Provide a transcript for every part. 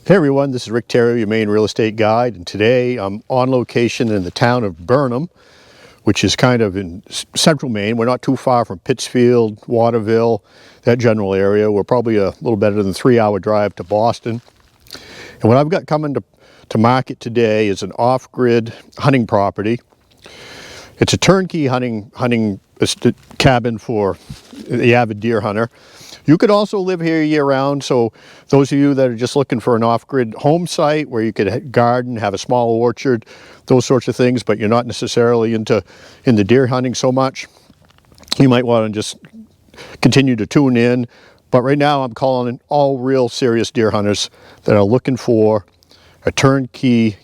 Hey everyone, this is Rick Theriault, your Maine real estate guide, and today I'm on location in the town of Burnham, which is kind of in central Maine. We're not too far from Pittsfield, Waterville, that general area. We're probably a little better than 3-hour drive to Boston. And what I've got coming to market today is an off-grid hunting property. It's a turnkey hunting cabin for the avid deer hunter. You could also live here year-round, so those of you that are just looking for an off-grid home site where you could garden, have a small orchard, those sorts of things, but you're not necessarily into deer hunting so much, you might want to just continue to tune in. But right now I'm calling in all real serious deer hunters that are looking for a turnkey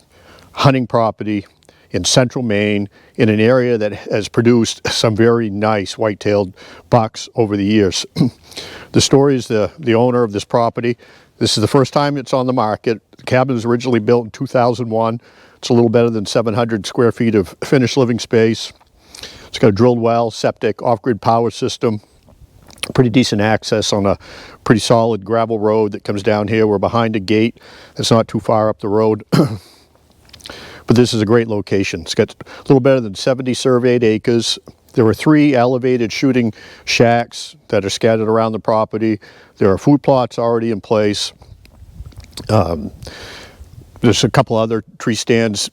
hunting property in central Maine, in an area that has produced some very nice white-tailed bucks over the years. The story is the owner of this property. This is the first time it's on the market. The cabin was originally built in 2001. It's a little better than 700 square feet of finished living space. It's got a drilled well, septic, off-grid power system, pretty decent access on a pretty solid gravel road that comes down here. We're behind a gate that's not too far up the road. But this is a great location. It's got a little better than 70 surveyed acres. There are 3 elevated shooting shacks that are scattered around the property. There are food plots already in place. There's a couple other tree stands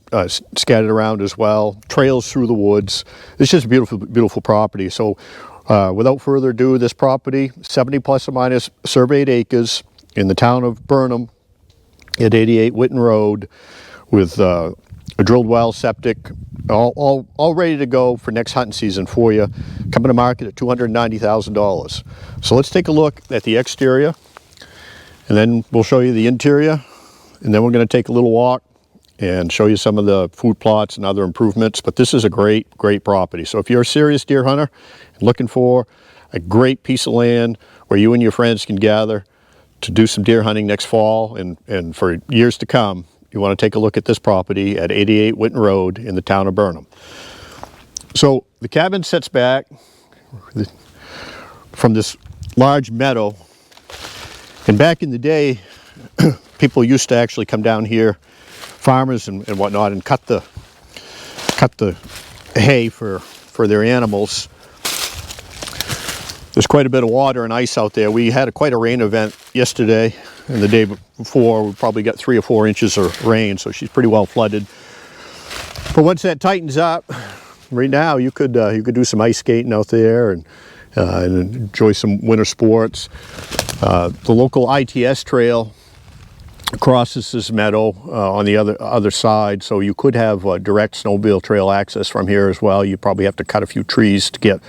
scattered around as well. Trails through the woods. It's just a beautiful, beautiful property. So without further ado, this property, 70 plus or minus surveyed acres in the town of Burnham at 88 Whitten Road, with a drilled well, septic, all ready to go for next hunting season for you. Coming to market at $290,000. So let's take a look at the exterior, and then we'll show you the interior, and then we're going to take a little walk and show you some of the food plots and other improvements. But this is a great, great property. So if you're a serious deer hunter and looking for a great piece of land where you and your friends can gather to do some deer hunting next fall and for years to come, you want to take a look at this property at 88 Whitten Road in the town of Burnham. So the cabin sets back from this large meadow, and back in the day people used to actually come down here, farmers and whatnot, and cut the hay for their animals. There's quite a bit of water and ice out there. We had quite a rain event yesterday, and the day before we probably got 3 or 4 inches of rain, so she's pretty well flooded. But once that tightens up, right now you could do some ice skating out there and enjoy some winter sports. The local ITS trail crosses this meadow on the other side, so you could have direct snowmobile trail access from here as well. You probably have to cut a few trees to get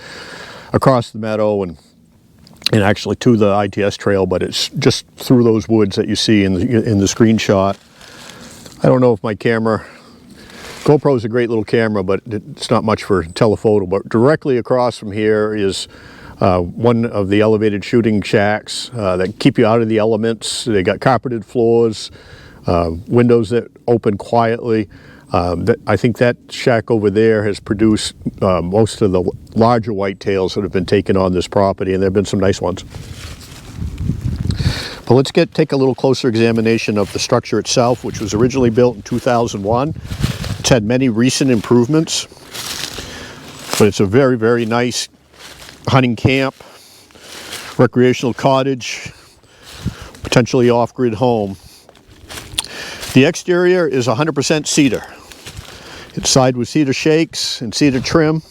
across the meadow and actually to the ITS trail, but it's just through those woods that you see in the screenshot. I don't know if my camera, GoPro is a great little camera, but it's not much for telephoto. But directly across from here is one of the elevated shooting shacks that keep you out of the elements. They got carpeted floors, windows that open quietly. I think that shack over there has produced most of the larger whitetails that have been taken on this property, and there have been some nice ones. But let's take a little closer examination of the structure itself, which was originally built in 2001. It's had many recent improvements, but it's a very, very nice hunting camp, recreational cottage, potentially off-grid home. The exterior is 100% cedar. It's sided with cedar shakes and cedar trim.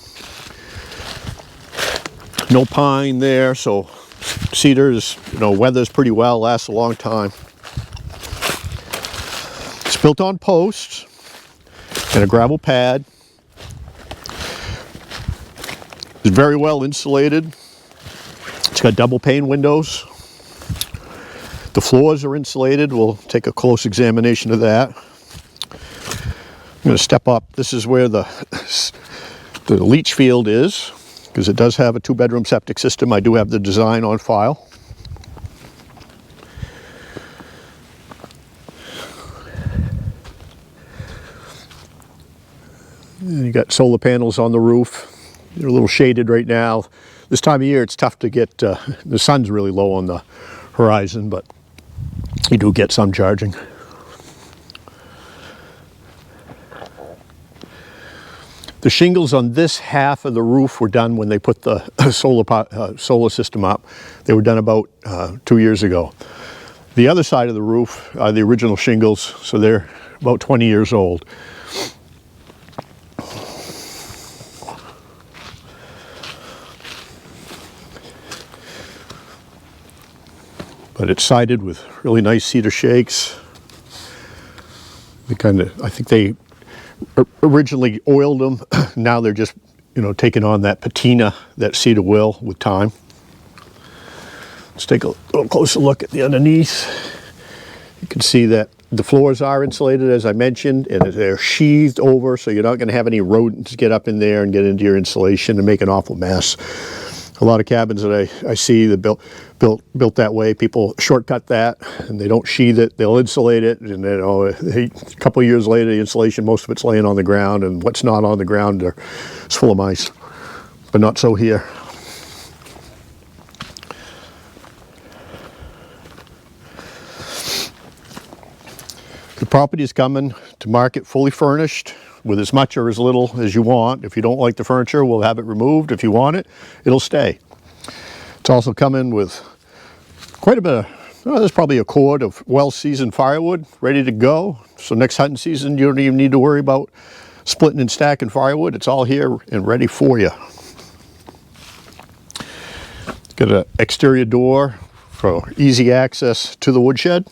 No pine there, so cedar is, weathers pretty well, lasts a long time. It's built on posts and a gravel pad. It's very well insulated. It's got double pane windows. The floors are insulated. We'll take a close examination of that. I'm going to step up. This is where the leach field is, because it does have a 2-bedroom septic system. I do have the design on file. And you got solar panels on the roof. They're a little shaded right now. This time of year it's tough to get, the sun's really low on the horizon, but you do get some charging. The shingles on this half of the roof were done when they put the solar system up. They were done about 2 years ago. The other side of the roof are the original shingles, so they're about 20 years old. But it's sided with really nice cedar shakes. I think they originally oiled them. Now they're just, taking on that patina that cedar will with time. Let's take a little closer look at the underneath. You can see that the floors are insulated, as I mentioned, and they're sheathed over, so you're not going to have any rodents get up in there and get into your insulation and make an awful mess. A lot of cabins that I see that built that way, people shortcut that and they don't sheathe it. They'll insulate it, and then a couple of years later, the insulation, most of it's laying on the ground, and what's not on the ground is full of mice. But not so here. The property is coming to market fully furnished, with as much or as little as you want. If you don't like the furniture, we'll have it removed. If you want it, it'll stay. It's also coming with quite a bit of, there's probably a cord of well-seasoned firewood ready to go. So next hunting season, you don't even need to worry about splitting and stacking firewood. It's all here and ready for you. Got an exterior door for easy access to the woodshed.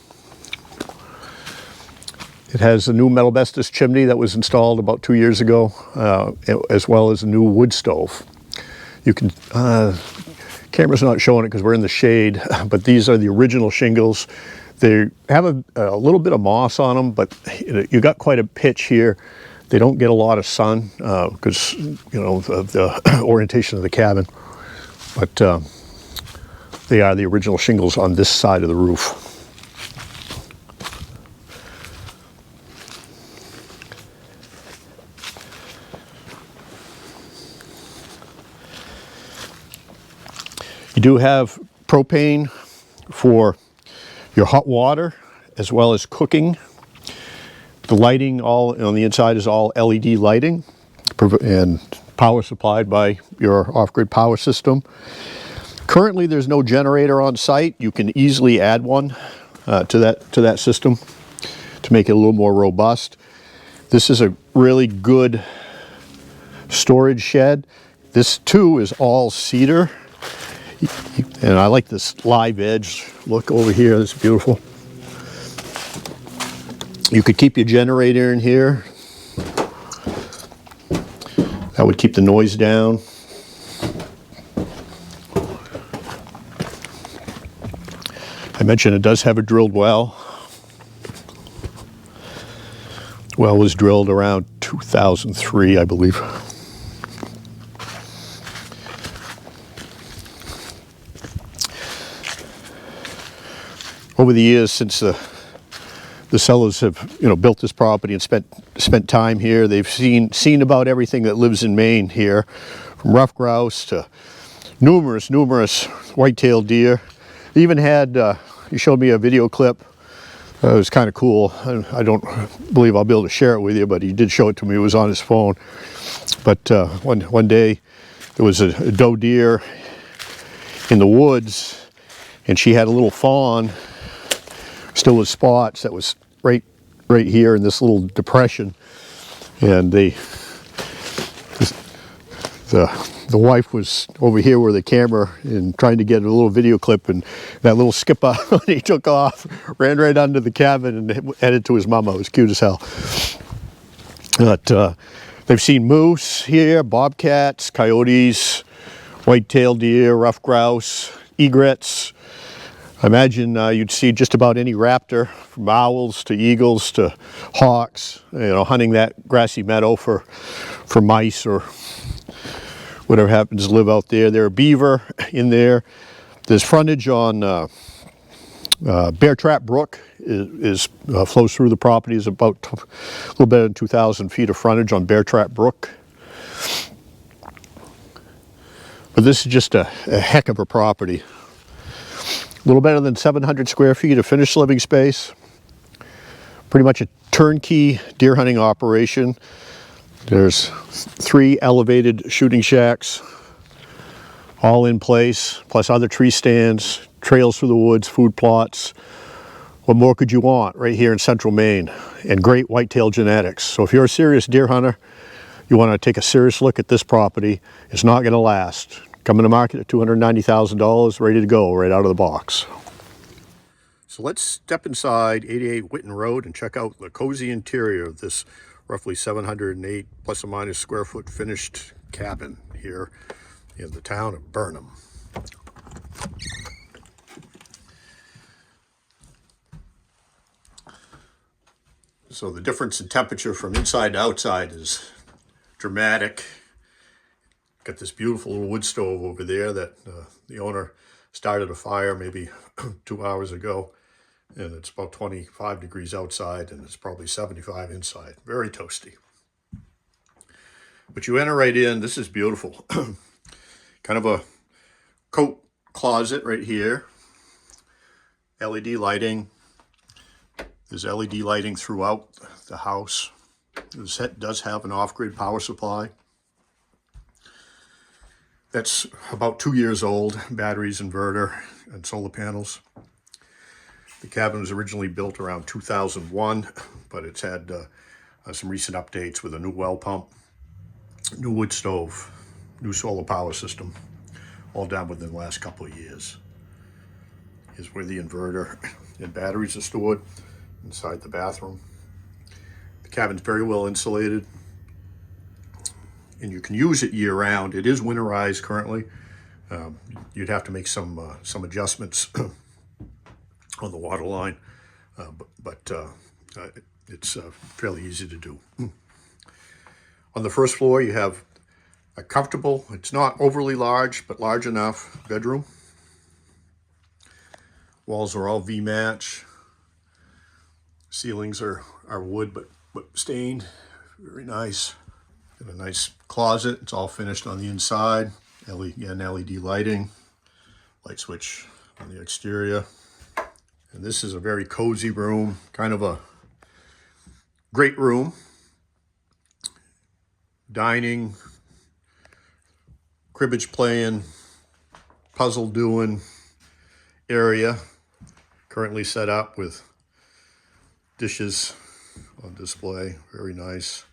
It has a new metal asbestos chimney that was installed about 2 years ago, as well as a new wood stove. You can, camera's not showing it because we're in the shade, but these are the original shingles. They have a little bit of moss on them, but you got quite a pitch here. They don't get a lot of sun because, of the orientation of the cabin. But they are the original shingles on this side of the roof. You do have propane for your hot water as well as cooking. The lighting all on the inside is all LED lighting and power supplied by your off-grid power system. Currently there's no generator on site. You can easily add one to that system to make it a little more robust. This is a really good storage shed. This too is all cedar. And I like this live edge look over here. It's beautiful. You could keep your generator in here. That would keep the noise down. I mentioned it does have a drilled well. Well was drilled around 2003, I believe. Over the years, since the sellers have built this property and spent time here, they've seen about everything that lives in Maine here, from rough grouse to numerous whitetail deer. They even had he showed me a video clip. It was kind of cool. I don't believe I'll be able to share it with you, but he did show it to me. It was on his phone. But one day there was a doe deer in the woods, and she had a little fawn still with spots that was right here in this little depression, and the wife was over here with the camera and trying to get a little video clip, and that little skipper, when he took off, ran right under the cabin and headed to his mama. It was cute as hell. But they've seen moose here, bobcats, coyotes, white-tailed deer, rough grouse, egrets. I imagine you'd see just about any raptor, from owls to eagles to hawks, hunting that grassy meadow for mice or whatever happens to live out there. There are beaver in there. There's frontage on Bear Trap Brook. Flows through the property. Is about a little better than 2,000 feet of frontage on Bear Trap Brook. But this is just a heck of a property. A little better than 700 square feet of finished living space. Pretty much a turnkey deer hunting operation. There's 3 elevated shooting shacks, all in place, plus other tree stands, trails through the woods, food plots. What more could you want right here in central Maine? And great whitetail genetics. So if you're a serious deer hunter, you want to take a serious look at this property. It's not going to last. Coming to market at $290,000, ready to go right out of the box. So let's step inside 88 Whitten Road and check out the cozy interior of this roughly 708 plus or minus square foot finished cabin here in the town of Burnham. So the difference in temperature from inside to outside is dramatic. Got this beautiful little wood stove over there that the owner started a fire maybe 2 hours ago, and it's about 25 degrees outside and it's probably 75 inside. Very toasty. But you enter right in. This is beautiful. Kind of a coat closet right here. LED lighting. There's LED lighting throughout the house. The set does have an off-grid power supply. That's about 2 years old. Batteries, inverter, and solar panels. The cabin was originally built around 2001, but it's had some recent updates with a new well pump, new wood stove, new solar power system, all done within the last couple of years. Here's where the inverter and batteries are stored, inside the bathroom. The cabin's very well insulated, and you can use it year-round. It is winterized currently. You'd have to make some adjustments on the water line, but it's fairly easy to do. On the first floor, you have a comfortable, it's not overly large, but large enough bedroom. Walls are all V-match. Ceilings are wood, but stained. Very nice. Got a nice closet. It's all finished on the inside. LED lighting. Light switch on the exterior. And this is a very cozy room. Kind of a great room. Dining. Cribbage playing. Puzzle doing area. Currently set up with dishes on display. Very nice.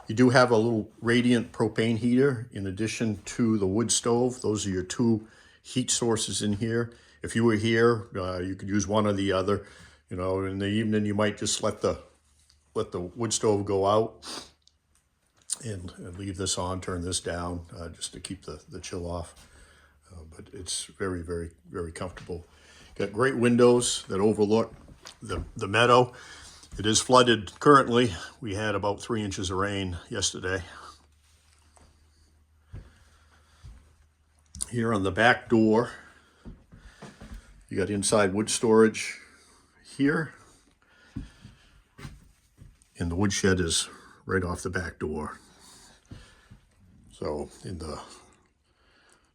You do have a little radiant propane heater in addition to the wood stove. Those are your 2 heat sources in here. If you were here, you could use one or the other. You know, in the evening you might just let the wood stove go out and leave this on, turn this down just to keep the chill off. But it's very, very, very comfortable. Got great windows that overlook the meadow. It is flooded currently. We had about 3 inches of rain yesterday. Here on the back door, you got inside wood storage here. And the woodshed is right off the back door. So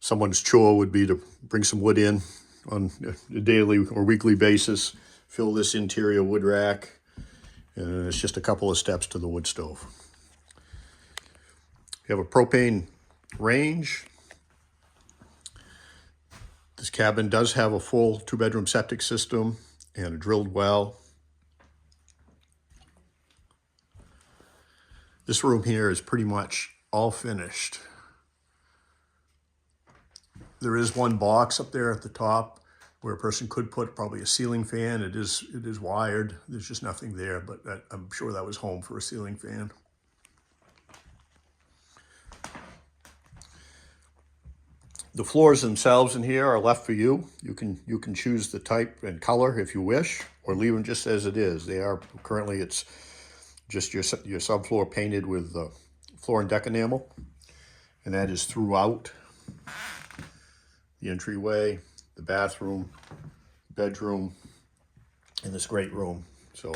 someone's chore would be to bring some wood in on a daily or weekly basis, fill this interior wood rack, and it's just a couple of steps to the wood stove. You have a propane range. This cabin does have a full 2-bedroom septic system and a drilled well. This room here is pretty much all finished. There is one box up there at the top where a person could put probably a ceiling fan. It is wired. There's just nothing there, but I'm sure that was home for a ceiling fan. The floors themselves in here are left for you. You can choose the type and color if you wish, or leave them just as it is. They are currently, it's just your subfloor painted with floor and deck enamel, and that is throughout the entryway, the bathroom, bedroom, and this great room. So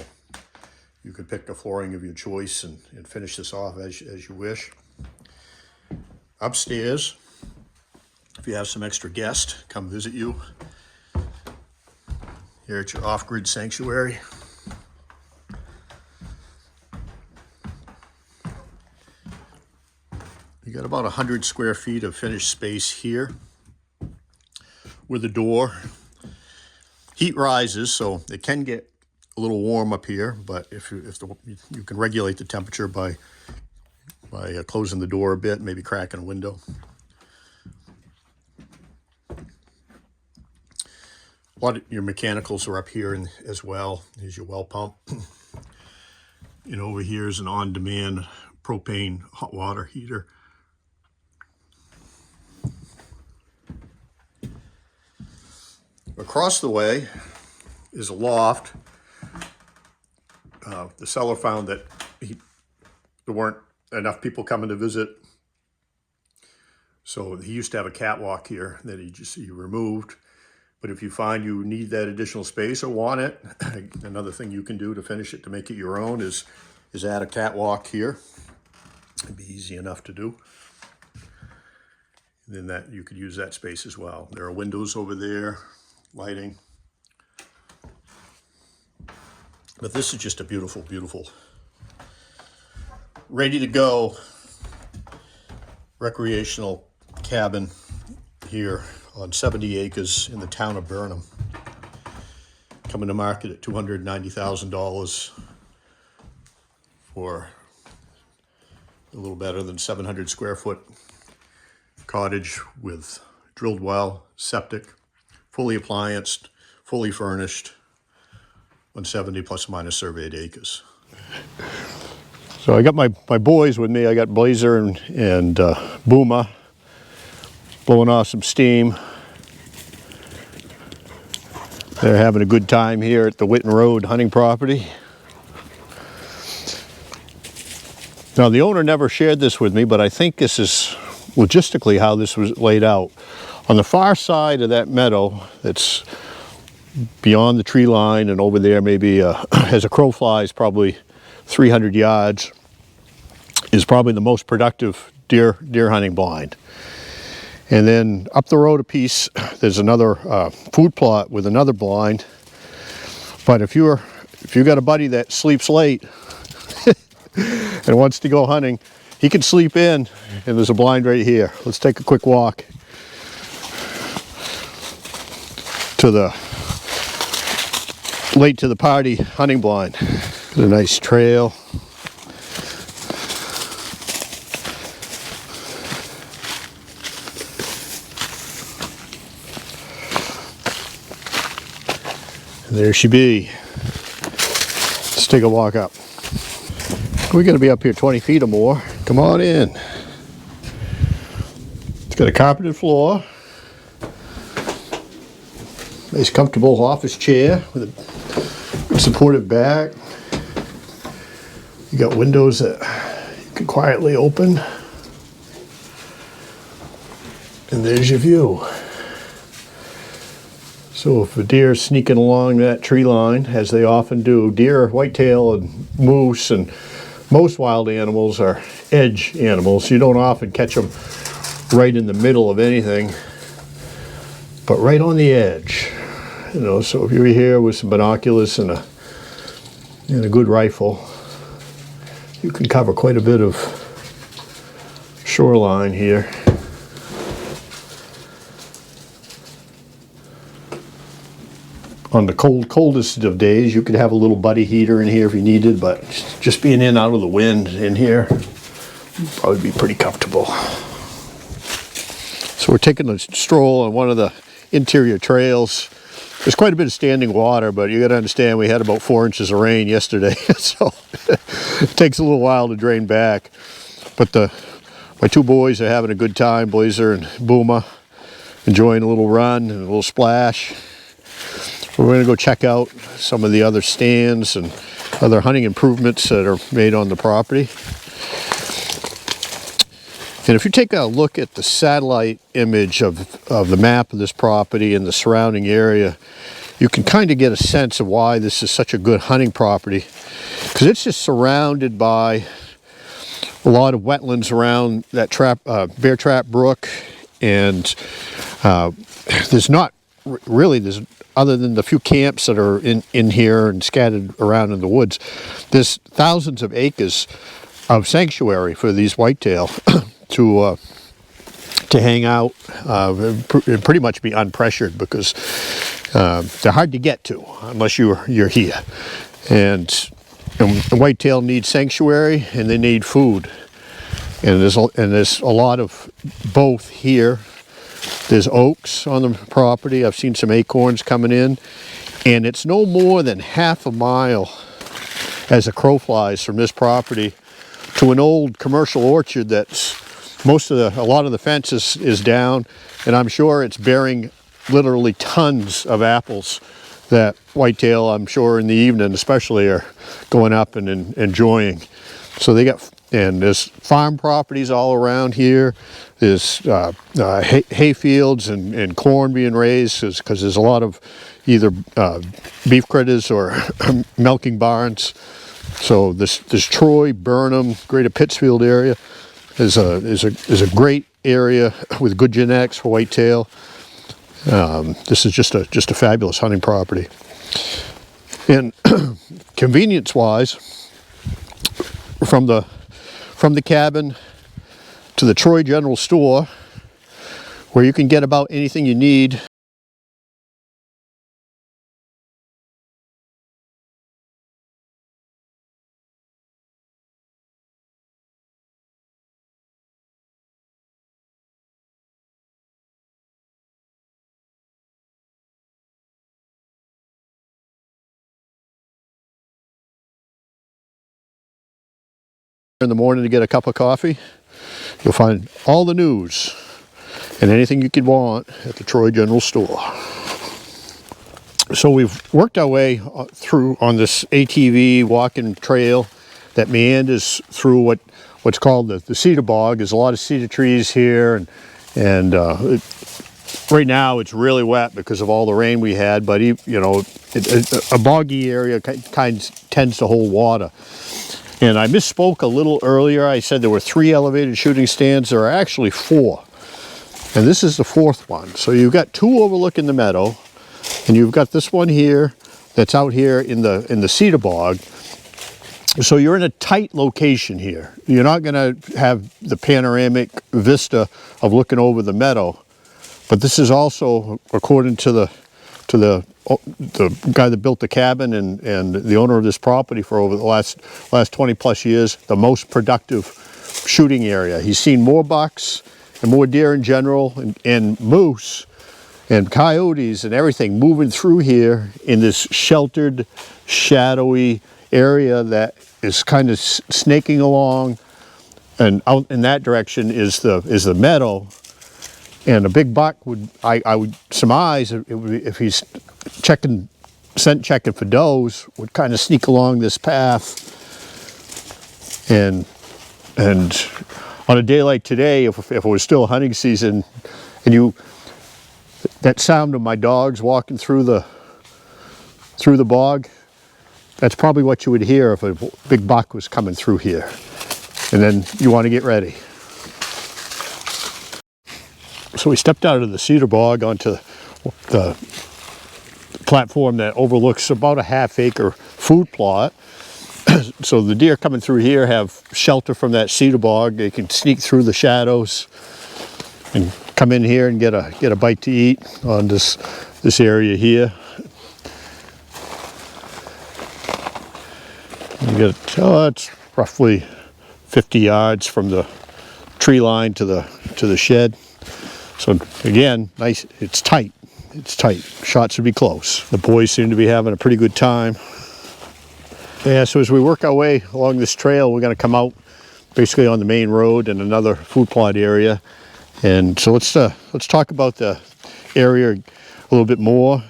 you could pick the flooring of your choice and finish this off as you wish. Upstairs, if you have some extra guests come visit you, here at your off-grid sanctuary. You got about 100 square feet of finished space here with a door. Heat rises, so it can get a little warm up here, but you can regulate the temperature by closing the door a bit, maybe cracking a window. A lot of your mechanicals are up here as well. Here's your well pump. And over here is an on-demand propane hot water heater. Across the way is a loft. The seller found that there weren't enough people coming to visit, so he used to have a catwalk here that he removed. But if you find you need that additional space or want it, another thing you can do to finish it, to make it your own, is add a catwalk here. It'd be easy enough to do. And then that you could use that space as well. There are windows over there, lighting. But this is just a beautiful, beautiful, ready to go recreational cabin here on 70 acres in the town of Burnham. Coming to market at $290,000 for a little better than 700 square foot cottage with drilled well, septic, fully applianced, fully furnished, 170 plus or minus surveyed acres. So I got my boys with me. I got Blazer and Boomer blowing off some steam. They're having a good time here at the Whitten Road hunting property. Now, the owner never shared this with me, but I think this is logistically how this was laid out. On the far side of that meadow that's beyond the tree line and over there, maybe as a crow flies, probably 300 yards, is probably the most productive deer hunting blind. And then up the road a piece, there's another food plot with another blind. But if you got a buddy that sleeps late and wants to go hunting, he can sleep in, and there's a blind right here. Let's take a quick walk to the late to the party hunting blind. A nice trail. And there she be. Let's take a walk up. We're going to be up here 20 feet or more. Come on in. It's got a carpeted floor. Nice comfortable office chair with a good supportive back. You got windows that you can quietly open. And there's your view. So if a deer is sneaking along that tree line, as they often do, deer, whitetail, and moose, and most wild animals are edge animals. You don't often catch them right in the middle of anything, but right on the edge. You know, so if you're here with some binoculars and a good rifle, you can cover quite a bit of shoreline here. On the coldest of days, you could have a little buddy heater in here if you needed, but just being in out of the wind in here would probably be pretty comfortable. So we're taking a stroll on one of the interior trails. There's quite a bit of standing water, but you got to understand we had about 4 inches of rain yesterday, so it takes a little while to drain back. But my two boys are having a good time, Blazer and Boomer, enjoying a little run and a little splash. We're going to go check out some of the other stands and other hunting improvements that are made on the property. And if you take a look at the satellite image of the map of this property and the surrounding area, you can kind of get a sense of why this is such a good hunting property. Because it's just surrounded by a lot of wetlands around that Bear Trap Brook, and there's not really, other than the few camps that are in here and scattered around in the woods, there's thousands of acres of sanctuary for these whitetail to hang out and pretty much be unpressured, because they're hard to get to unless you're here. And whitetail need sanctuary, and they need food. And there's a lot of both here. There's oaks on the property. I've seen some acorns coming in, and it's no more than half a mile as a crow flies from this property to an old commercial orchard that's a lot of the fence is down, and I'm sure it's bearing literally tons of apples that whitetail, I'm sure in the evening especially, are going up and enjoying. So and there's farm properties all around here. There's hay fields and corn being raised, because there's a lot of either beef critters or milking barns. So this Troy, Burnham, greater Pittsfield area is a great area with good genetics for whitetail. This is just a fabulous hunting property. And convenience-wise, from the cabin to the Troy General Store, where you can get about anything you need. In the morning to get a cup of coffee, you'll find all the news and anything you could want at the Troy General Store. So we've worked our way through on this ATV walking trail that meanders through what's called the Cedar Bog. There's a lot of cedar trees here, and right now it's really wet because of all the rain we had, but a boggy area kind of tends to hold water. And I misspoke a little earlier. I said there were 3 elevated shooting stands. There are actually 4. And this is the 4th one. So you've got 2 overlooking the meadow, and you've got this one here that's out here in the Cedar Bog. So you're in a tight location here. You're not going to have the panoramic vista of looking over the meadow. But this is also, according to the guy that built the cabin and the owner of this property for over the last 20 plus years, the most productive shooting area. He's seen more bucks and more deer in general, and moose and coyotes and everything moving through here in this sheltered, shadowy area that is kind of snaking along, and out in that direction is the meadow. And a big buck I would surmise, if he's scent checking for does, would kind of sneak along this path. And on a day like today, if it was still hunting season, and that sound of my dogs walking through the bog, that's probably what you would hear if a big buck was coming through here. And then you want to get ready. So we stepped out of the Cedar Bog onto the platform that overlooks about a half-acre food plot. So the deer coming through here have shelter from that Cedar Bog. They can sneak through the shadows and come in here and get a bite to eat on this area here. It's roughly 50 yards from the tree line to the shed. So again, nice. It's tight. It's tight. Shots would be close. The boys seem to be having a pretty good time. Yeah, so as we work our way along this trail, we're going to come out basically on the main road and another food plot area. And so let's talk about the area a little bit more.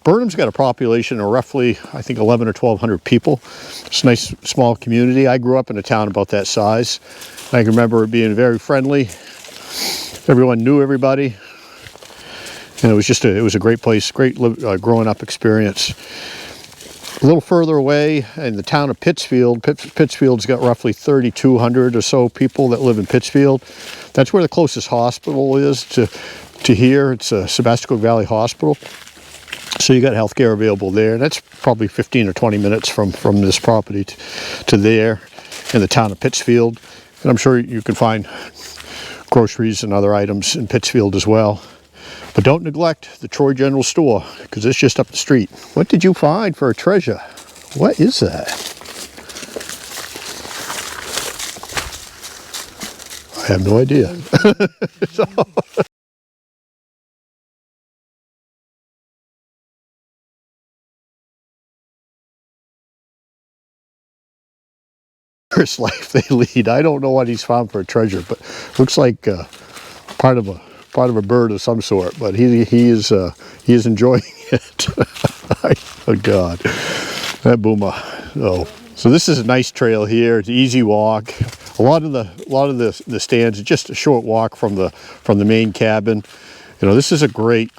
Burnham's got a population of roughly, I think, 1,100 or 1,200 people. It's a nice small community. I grew up in a town about that size. I can remember it being very friendly. Everyone knew everybody, and it was a great place, great growing up experience. A little further away in the town of Pittsfield, Pittsfield's got roughly 3,200 or so people that live in Pittsfield. That's where the closest hospital is to here. It's Sebastopol Valley Hospital. So you got healthcare available there, and that's probably 15 or 20 minutes from this property to there in the town of Pittsfield. And I'm sure you can find groceries and other items in Pittsfield as well. But don't neglect the Troy General Store, because it's just up the street. What did you find for a treasure? What is that? I have no idea. So, first life they lead. I don't know what he's found for a treasure, but looks like part of a bird of some sort. But he is enjoying it. Oh God, that boomer. Oh, so this is a nice trail here. It's an easy walk. A lot of the stands are just a short walk from the main cabin. You know, this is a great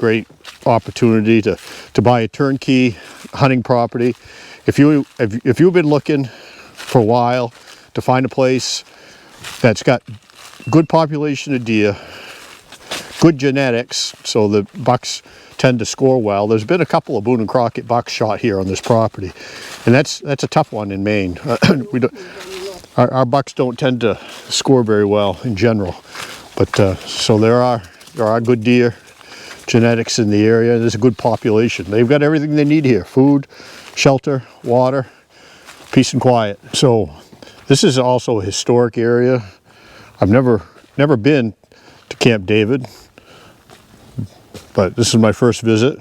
opportunity to buy a turnkey hunting property. If you've been looking for a while to find a place that's got good population of deer, good genetics, so the bucks tend to score well. There's been a couple of Boone and Crockett bucks shot here on this property, and that's a tough one in Maine. Our bucks don't tend to score very well in general, but so there are good deer genetics in the area. There's a good population. They've got everything they need here: food, shelter, water, peace and quiet. So this is also a historic area. I've never been to Camp David, but this is my first visit.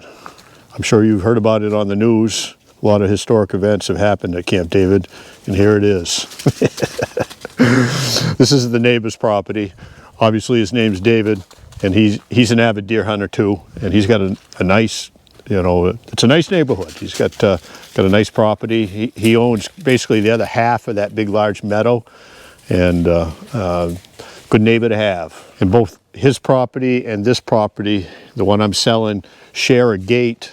I'm sure you've heard about it on the news. A lot of historic events have happened at Camp David, and here it is. This is the neighbor's property. Obviously his name's David, and he's an avid deer hunter too, and he's got a nice, you know, it's a nice neighborhood. He's got a nice property. He owns basically the other half of that big large meadow, and good neighbor to have. And both his property and this property, the one I'm selling, share a gate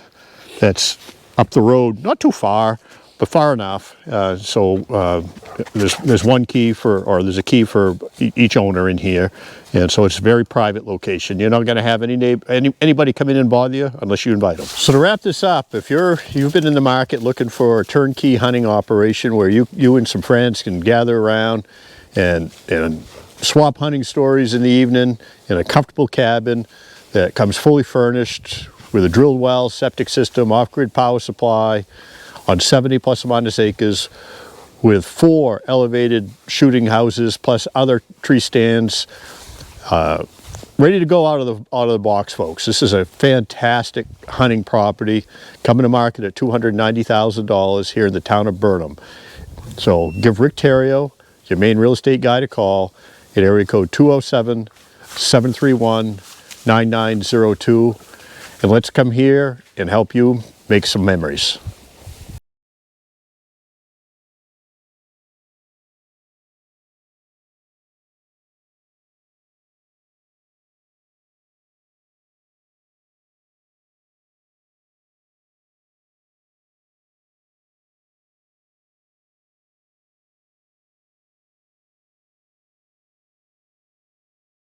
that's up the road, not too far, but far enough. So there's one key or there's a key for each owner in here, and so it's a very private location. You're not going to have anybody come in and bother you unless you invite them. So to wrap this up, if you've been in the market looking for a turnkey hunting operation where you and some friends can gather around and swap hunting stories in the evening in a comfortable cabin that comes fully furnished with a drilled well, septic system, off-grid power supply, on 70 plus or minus acres, with 4 elevated shooting houses plus other tree stands, ready to go out of the box, folks. This is a fantastic hunting property coming to market at $290,000 here in the town of Burnham. So give Rick Theriault, your Maine real estate guy, a call at area code 207-731-9902, and let's come here and help you make some memories.